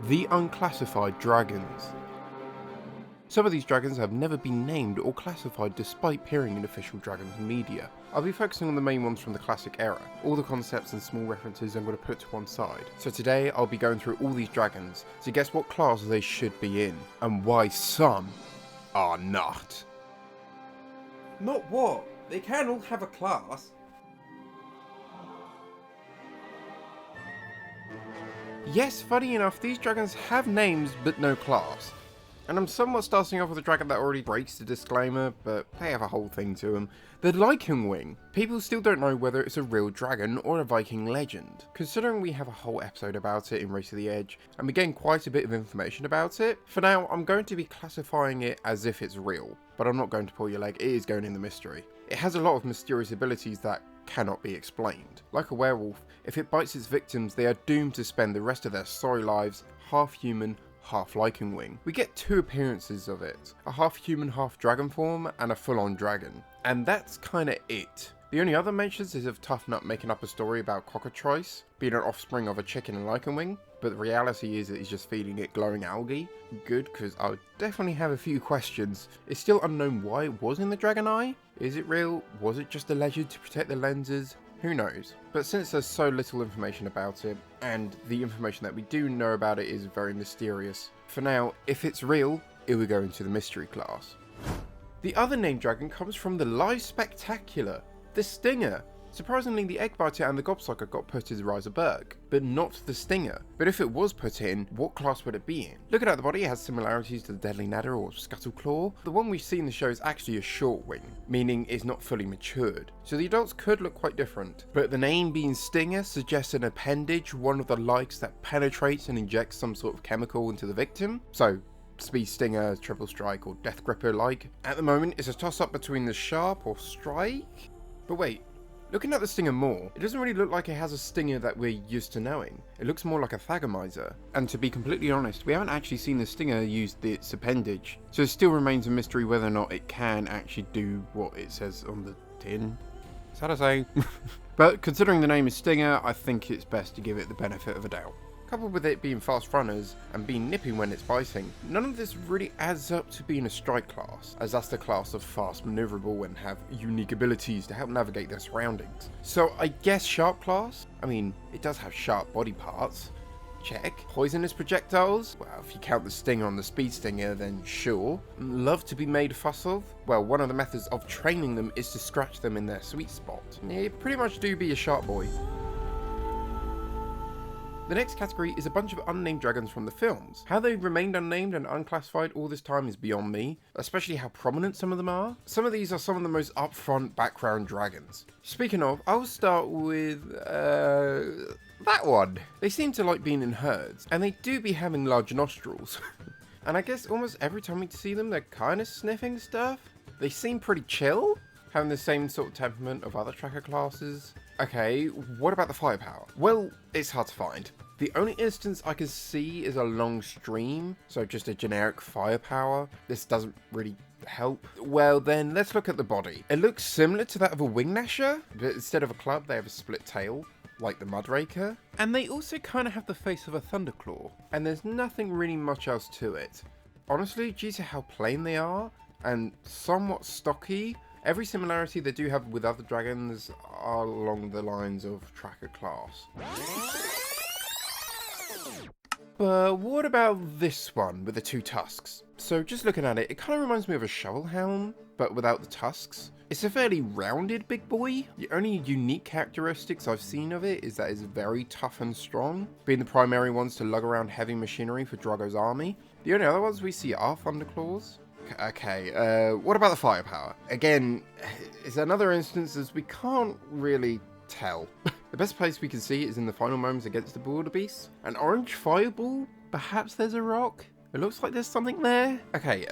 The Unclassified Dragons. Some of these dragons have never been named or classified despite appearing in official Dragons media. I'll be focusing on the main ones from the classic era. All the concepts and small references I'm going to put to one side. So today I'll be going through all these dragons to guess what class they should be in, and why some are not. Not what? They can all have a class. Yes, funny enough, these dragons have names but no class. And I'm somewhat starting off with a dragon that already breaks the disclaimer, but they have a whole thing to them. The Lycanwing. People still don't know whether it's a real dragon or a Viking legend. Considering we have a whole episode about it in Race to the Edge, and we gain quite a bit of information about it, for now I'm going to be classifying it as if it's real, but I'm not going to pull your leg, it is going in the mystery. It has a lot of mysterious abilities that cannot be explained. Like a werewolf, if it bites its victims, they are doomed to spend the rest of their sorry lives half human, half Lycanwing. We get two appearances of it, a half human, half dragon form, and a full-on dragon. And that's kinda it. The only other mentions is of Tough Nut making up a story about cockatrice being an offspring of a chicken and Lycanwing, but the reality is that he's just feeding it glowing algae. Good, because I would definitely have a few questions. It's still unknown why it was in the dragon eye. Is it real? Was it just a legend to protect the lenses? Who knows? But since there's so little information about it, and the information that we do know about it is very mysterious, for now, if it's real, it will go into the mystery class. The other named dragon comes from the Live Spectacular, the Stinger. Surprisingly, the Eggbiter and the Gobsucker got put as Riserberg, but not the Stinger. But if it was put in, what class would it be in? Looking at the body, it has similarities to the Deadly Nadder or Scuttleclaw. The one we see in the show is actually a short wing, meaning it's not fully matured. So the adults could look quite different. But the name being Stinger suggests an appendage, one of the likes that penetrates and injects some sort of chemical into the victim. So Speed Stinger, Triple Strike, or Death Gripper like. At the moment, it's a toss-up between the Sharp or Strike. But wait. Looking at the Stinger more, it doesn't really look like it has a stinger that we're used to knowing. It looks more like a Thagomizer. And to be completely honest, we haven't actually seen the Stinger use its appendage, so it still remains a mystery whether or not it can actually do what it says on the tin. Is that a say? But considering the name is Stinger, I think it's best to give it the benefit of a doubt. Coupled with it being fast runners and being nippy when it's biting, none of this really adds up to being a strike class, as that's the class of fast, maneuverable, and have unique abilities to help navigate their surroundings. So I guess sharp class? I mean, it does have sharp body parts. Check. Poisonous projectiles? Well, if you count the stinger on the Speed Stinger, then sure. Love to be made a fuss of? Well, one of the methods of training them is to scratch them in their sweet spot. Yeah, pretty much do be a sharp boy. The next category is a bunch of unnamed dragons from the films. How they remained unnamed and unclassified all this time is beyond me, especially how prominent some of them are. Some of these are some of the most upfront background dragons. Speaking of, I'll start with, that one. They seem to like being in herds, and they do be having large nostrils. And I guess almost every time we see them, they're kind of sniffing stuff. They seem pretty chill, having the same sort of temperament of other tracker classes. Okay, what about the firepower? Well, it's hard to find. The only instance I can see is a long stream, so just a generic firepower. This doesn't really help. Well then, let's look at the body. It looks similar to that of a wing gnasher, but instead of a club, they have a split tail, like the Mudraker. And they also kind of have the face of a Thunderclaw, and there's nothing really much else to it. Honestly, due to how plain they are, and somewhat stocky, every similarity they do have with other dragons are along the lines of tracker class. But what about this one with the two tusks? So just looking at it, it kind of reminds me of a shovel helm, but without the tusks. It's a fairly rounded big boy. The only unique characteristics I've seen of it is that it's very tough and strong, being the primary ones to lug around heavy machinery for Drago's army. The only other ones we see are Thunderclaws. Okay, what about the firepower? Again, it's another instance as we can't really tell. The best place we can see it is in the final moments against the wildebeest. An orange fireball? Perhaps there's a rock? It looks like there's something there. Okay,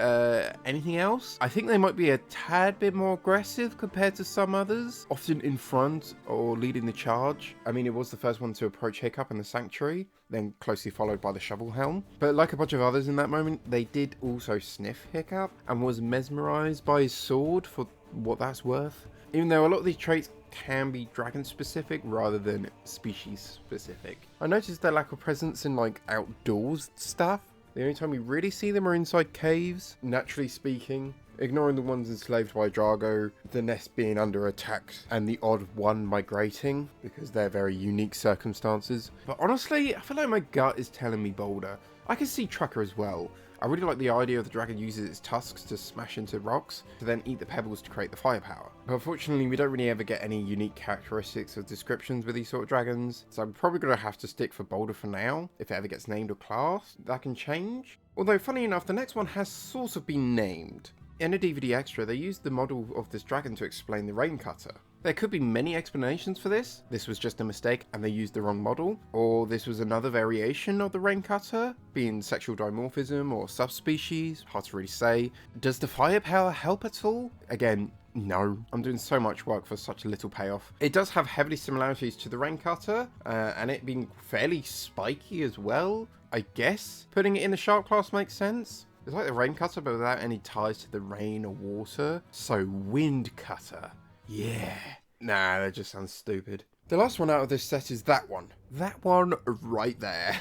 anything else? I think they might be a tad bit more aggressive compared to some others, often in front or leading the charge. I mean, it was the first one to approach Hiccup in the Sanctuary, then closely followed by the Shovel Helm. But like a bunch of others in that moment, they did also sniff Hiccup and was mesmerized by his sword for what that's worth. Even though a lot of these traits can be dragon specific rather than species specific. I noticed their lack of presence in like outdoors stuff. The only time we really see them are inside caves, naturally speaking. Ignoring the ones enslaved by Drago, the nest being under attack, and the odd one migrating, because they're very unique circumstances. But honestly, I feel like my gut is telling me Boulder. I can see Trucker as well. I really like the idea of the dragon uses its tusks to smash into rocks, to then eat the pebbles to create the firepower. But unfortunately, we don't really ever get any unique characteristics or descriptions with these sort of dragons, so I'm probably going to have to stick for Boulder for now. If it ever gets named or classed, that can change. Although, funny enough, the next one has sort of been named. In a DVD extra, they used the model of this dragon to explain the rain cutter. There could be many explanations for this. This was just a mistake and they used the wrong model. Or this was another variation of the rain cutter, being sexual dimorphism or subspecies, hard to really say. Does the firepower help at all? Again, no. I'm doing so much work for such little payoff. It does have heavily similarities to the rain cutter, and it being fairly spiky as well, I guess. Putting it in the shark class makes sense. It's like the rain cutter, but without any ties to the rain or water. So wind cutter. Yeah. Nah, that just sounds stupid. The last one out of this set is that one. That one right there.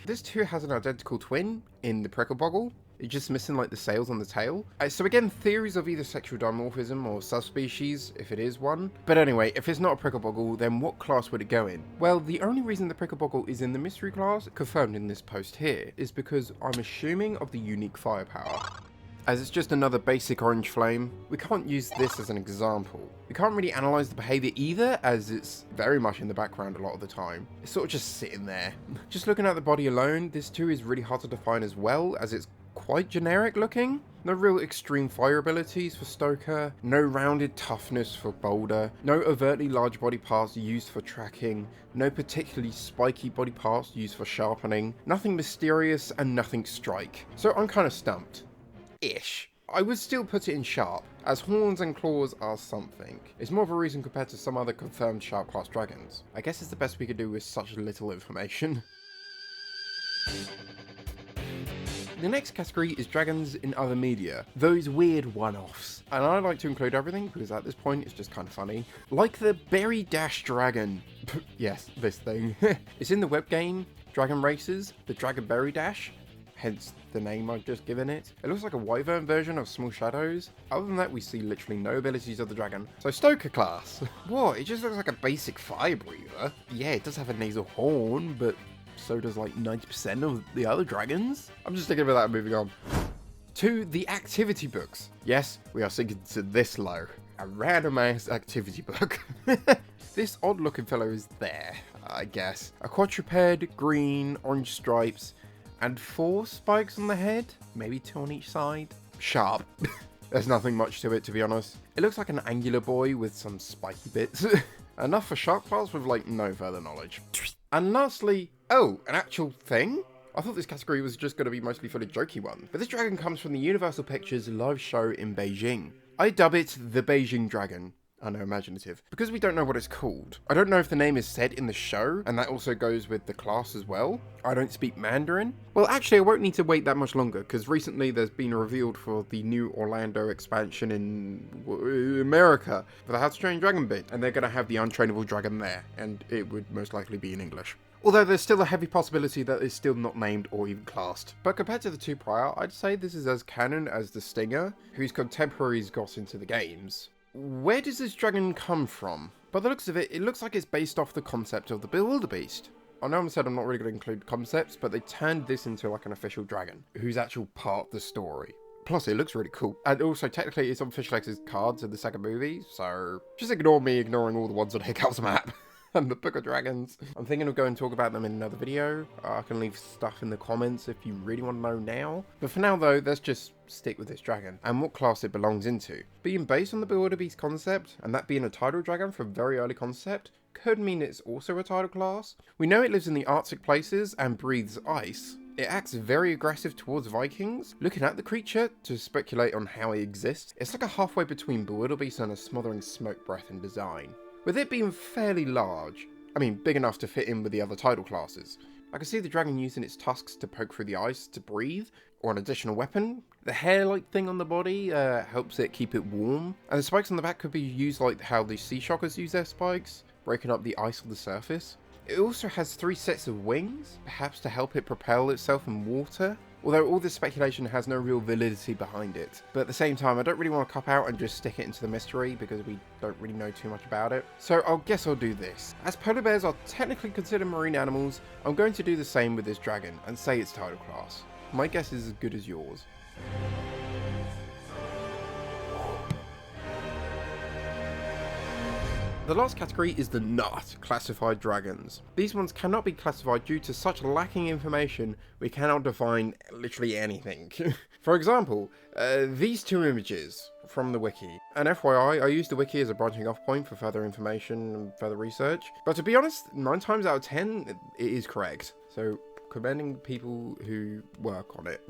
This too has an identical twin in the Prickleboggle. It's just missing like the sails on the tail. So again, theories of either sexual dimorphism or subspecies, if it is one. But anyway, if it's not a Prickleboggle, then what class would it go in? Well, the only reason the Prickleboggle is in the mystery class, confirmed in this post here, is because I'm assuming of the unique firepower. As it's just another basic orange flame, we can't use this as an example. We can't really analyse the behaviour either, as it's very much in the background a lot of the time. It's sort of just sitting there. Just looking at the body alone, this too is really hard to define as well, as it's quite generic looking. No real extreme fire abilities for Stoker, no rounded toughness for Boulder, no overtly large body parts used for tracking, no particularly spiky body parts used for sharpening, nothing mysterious and nothing strike. So I'm kind of stumped. Ish. I would still put it in sharp, as horns and claws are something. It's more of a reason compared to some other confirmed sharp class dragons. I guess it's the best we could do with such little information. The next category is dragons in other media, those weird one-offs. And I like to include everything because at this point it's just kind of funny. Like the Berry Dash Dragon. Yes, this thing. It's in the web game Dragon Races, the Dragon Berry Dash. Hence the name I've just given it. It looks like a wyvern version of Small Shadows. Other than that, we see literally no abilities of the dragon. So Stoker class. What? It just looks like a basic fire breather. Yeah, it does have a nasal horn, but so does like 90% of the other dragons. I'm just thinking about that and moving on. To the activity books. Yes, we are sinking to this low. A random ass activity book. This odd looking fellow is there, I guess. A quadruped, green, orange stripes, and 4 spikes on the head, maybe 2 on each side. Sharp. There's nothing much to it, to be honest. It looks like an angular boy with some spiky bits. Enough for shark class with like no further knowledge. And lastly, oh, an actual thing? I thought this category was just going to be mostly full of jokey ones, but this dragon comes from the Universal Pictures live show in Beijing. I dub it the Beijing Dragon. I know, imaginative. Because we don't know what it's called. I don't know if the name is said in the show, and that also goes with the class as well. I don't speak Mandarin. Well, actually, I won't need to wait that much longer, because recently there's been revealed for the new Orlando expansion in America for the How to Train Dragon bit, and they're going to have the untrainable dragon there, and it would most likely be in English. Although there's still a heavy possibility that it's still not named or even classed. But compared to the 2 prior, I'd say this is as canon as the Stinger, whose contemporaries got into the games. Where does this dragon come from? By the looks of it, it looks like it's based off the concept of the Bewilderbeast. I know I said I'm not really going to include concepts, but they turned this into like an official dragon, who's actual part of the story. Plus, it looks really cool. And also, technically, it's on Fish Lex's cards in the second movie, so just ignore me ignoring all the ones on Hiccup's map. And the Book of Dragons. I'm thinking of going and talk about them in another video. I can leave stuff in the comments if you really want to know now. But for now though, let's just stick with this dragon and what class it belongs into. Being based on the Bewilderbeast concept, and that being a tidal dragon from very early concept, could mean it's also a tidal class. We know it lives in the Arctic places and breathes ice. It acts very aggressive towards Vikings. Looking at the creature to speculate on how it exists, it's like a halfway between Bewilderbeast and a smothering smoke breath in design. With it being fairly large, I mean big enough to fit in with the other tidal classes, I can see the dragon using its tusks to poke through the ice to breathe, or an additional weapon. The hair-like thing on the body helps it keep it warm, and the spikes on the back could be used like how the sea shockers use their spikes, breaking up the ice on the surface. It also has 3 sets of wings, perhaps to help it propel itself in water, although all this speculation has no real validity behind it. But at the same time, I don't really want to cop out and just stick it into the mystery because we don't really know too much about it. So I guess I'll do this. As polar bears are technically considered marine animals, I'm going to do the same with this dragon and say its title class. My guess is as good as yours. The last category is the Unclassified Dragons. These ones cannot be classified due to such lacking information, we cannot define literally anything. For example, these 2 images from the wiki. And FYI, I use the wiki as a branching off point for further information and further research. But to be honest, 9 times out of 10, it is correct. So, commending people who work on it.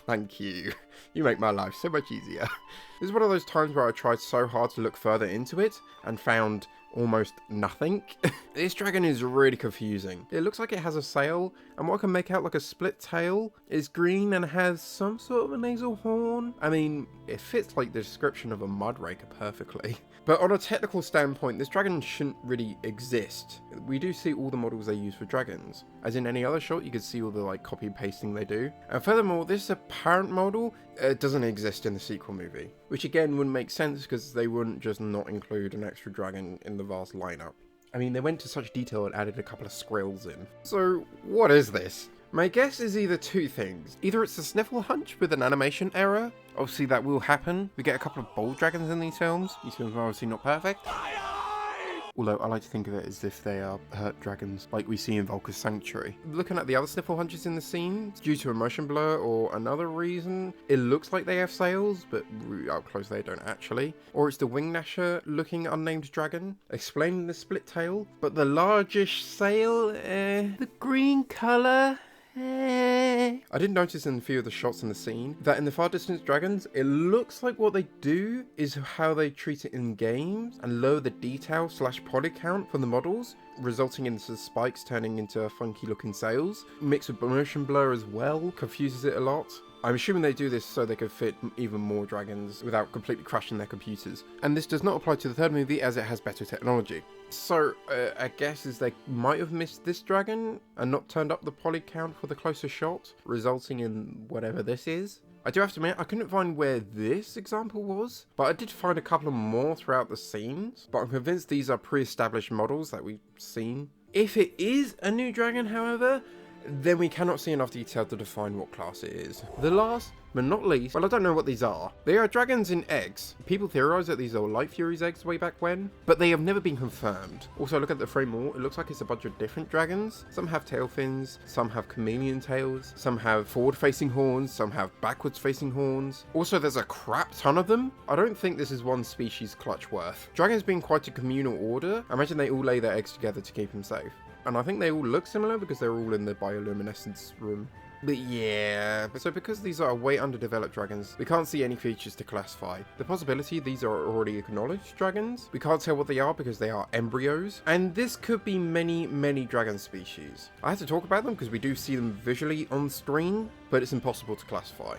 Thank you. You make my life so much easier. This is one of those times where I tried so hard to look further into it and found almost nothing. This dragon is really confusing. It looks like it has a sail, and what I can make out like a split tail is green and has some sort of a nasal horn. I mean, it fits like the description of a mudraker perfectly. But on a technical standpoint, this dragon shouldn't really exist. We do see all the models they use for dragons. As in any other shot, you could see all the like copy and pasting they do. And furthermore, this apparent model doesn't exist in the sequel movie. Which again wouldn't make sense because they wouldn't just not include an extra dragon in the vast lineup. I mean, they went to such detail and added a couple of squirrels in. So, what is this? My guess is either 2 things. Either it's a sniffle hunch with an animation error. Obviously that will happen. We get a couple of bold dragons in these films. These films are obviously not perfect. Although I like to think of it as if they are hurt dragons, like we see in Volker's Sanctuary. Looking at the other sniffle hunches in the scene, due to a motion blur or another reason, it looks like they have sails, but up close they don't actually. Or it's the wing gnasher looking unnamed dragon, explaining the split tail, but the largish sail, the green colour, I did notice in a few of the shots in the scene that in the far distance dragons, it looks like what they do is how they treat it in games and lower the detail / poly count for the models, resulting in the spikes turning into funky looking sails. Mixed with motion blur as well, confuses it a lot. I'm assuming they do this so they could fit even more dragons without completely crashing their computers. And this does not apply to the 3rd movie as it has better technology. So, I guess is they might have missed this dragon and not turned up the poly count for the closer shot, resulting in whatever this is. I do have to admit, I couldn't find where this example was, but I did find a couple more throughout the scenes, but I'm convinced these are pre-established models that we've seen. If it is a new dragon, however, then we cannot see enough detail to define what class it is. The last, but not least, well, I don't know what these are. They are dragons in eggs. People theorize that these are Light Fury's eggs way back when, but they have never been confirmed. Also, look at the frame more, it looks like it's a bunch of different dragons. Some have tail fins, some have chameleon tails, some have forward-facing horns, some have backwards-facing horns. Also, there's a crap ton of them. I don't think this is one species clutch worth. Dragons being quite a communal order, I imagine they all lay their eggs together to keep them safe. And I think they all look similar because they're all in the bioluminescence room. But yeah, so because these are way underdeveloped dragons, we can't see any features to classify. The possibility these are already acknowledged dragons, we can't tell what they are because they are embryos, and this could be many dragon species. I have to talk about them because we do see them visually on screen, but it's impossible to classify.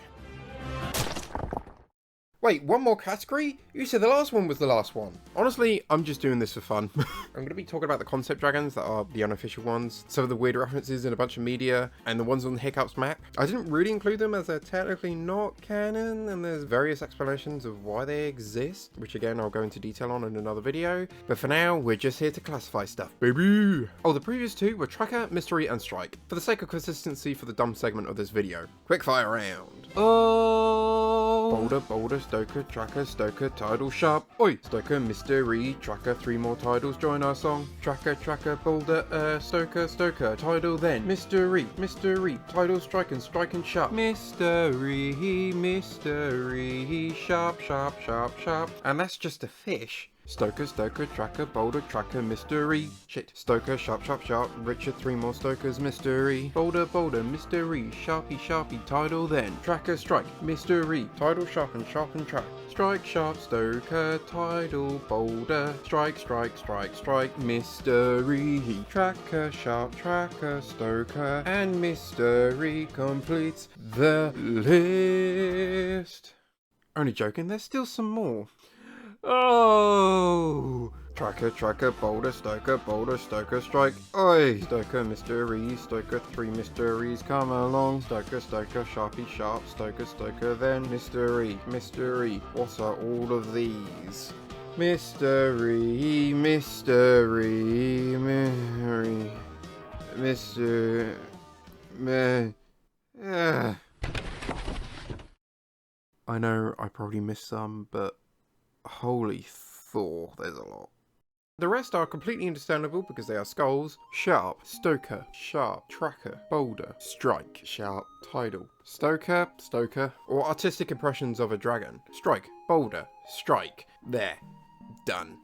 Wait, one more category? You said the last one was the last one. Honestly, I'm just doing this for fun. I'm going to be talking about the concept dragons that are the unofficial ones, some of the weird references in a bunch of media, and the ones on the Hiccups map. I didn't really include them as they're technically not canon, and there's various explanations of why they exist, which again I'll go into detail on in another video. But for now, we're just here to classify stuff, baby! Oh, the previous 2 were Tracker, Mystery, and Strike, for the sake of consistency for the dumb segment of this video. Quickfire round. Boulder, Boulder, Stoker, Tracker, Stoker, Tidal, Sharp. Oi! Stoker, Mystery, Tracker, 3 more titles join our song. Tracker, Tracker, Boulder, Stoker, Stoker, Tidal, then Mystery, Mystery, Tidal, Strike and Sharp. Mystery, Mystery, Sharp, Sharp, Sharp, Sharp. And that's just a fish. Stoker, Stoker, Tracker, Boulder, Tracker, Mystery. Shit. Stoker, Sharp, Sharp, Sharp, Richard, 3 more Stokers, Mystery. Boulder, Boulder, Mystery. Sharpie, Sharpie, Tidal, then. Tracker, Strike, Mystery. Tidal, Sharpen, Sharpen, Track. Strike, Sharp, Stoker, Tidal, Boulder. Strike, Strike, Strike, Strike, Mystery. Tracker, Sharp, Tracker, Stoker, and Mystery completes the list. Only joking, there's still some more. Oh! Tracker, Tracker, Boulder, Stoker, Strike. Oi! Stoker, Mystery, Stoker, 3 Mysteries, come along. Stoker, Stoker, Sharpie, Sharp, Stoker, then Mystery. What are all of these? Mystery. I know I probably missed some, but holy Thor, there's a lot. The rest are completely understandable because they are skulls. Sharp, Stoker, Sharp, Tracker, Boulder, Strike, Sharp, Tidal, Stoker, or artistic impressions of a dragon. Strike, Boulder, Strike. There. Done.